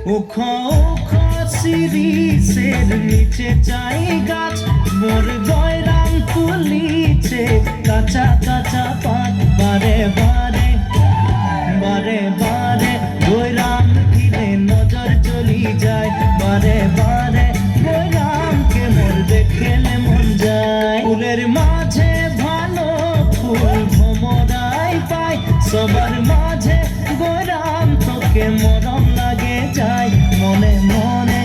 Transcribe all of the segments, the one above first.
উখো উখো শিরিষের নিচে চাই গাছ, মোর গয়রাম তুলিছে কাঁচা কাঁচা পাত। বারে বারে বারে বারে গয়রাম দিলে নজর চলি যায়, বারে বারে গয়রামকে মোর দেখলে মন যায়। ফুলের মাঝে ভালো ফুল ভ্রমরাই পায়, সবার মাঝে গয়রাম তোকে মরম লাগে যায়। মনে মনে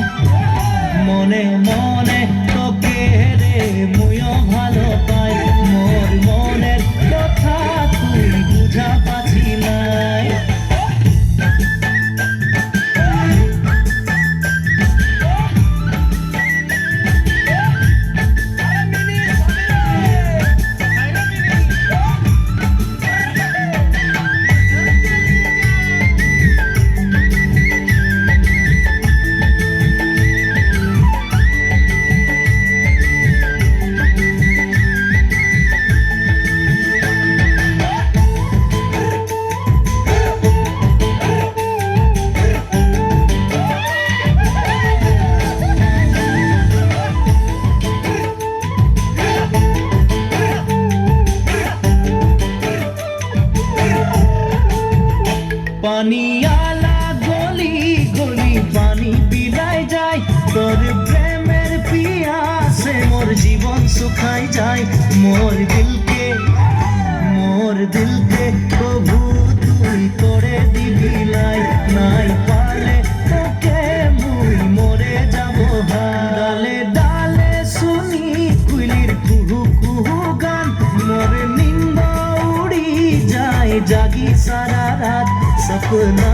মনে মনে তোকে রে মুইও ভালো পাই, মোর মনের কথা তুই বুঝা পাছি নাই। পানিয়ালা গলি গলি পানি পিলাই যায়, তোর প্রেমের পিয়াসে মোর জীবন শুকাই যায়। মোর দিলকে প্রভু তুই করে দিবি লাই, নাই পারলে তোকে মুই মরে যাব হায়। ডালে ডালে শুনি কুইলির কুহু কুহু গান, মোর নিন্দ উড়ি যায় জাগি সারা রাত। सपना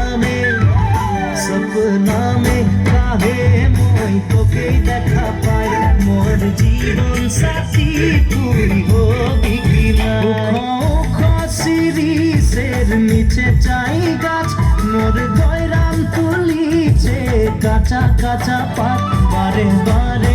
में काहे मोई তোকে দেখা পাই, মোর জীবন সাথী তুই হবি কিনা। উখো শিরিষের নিচে চাই গাছ, মোর গয়রাম তুলিছে কাঁচা কাঁচা পাত। বারে বারে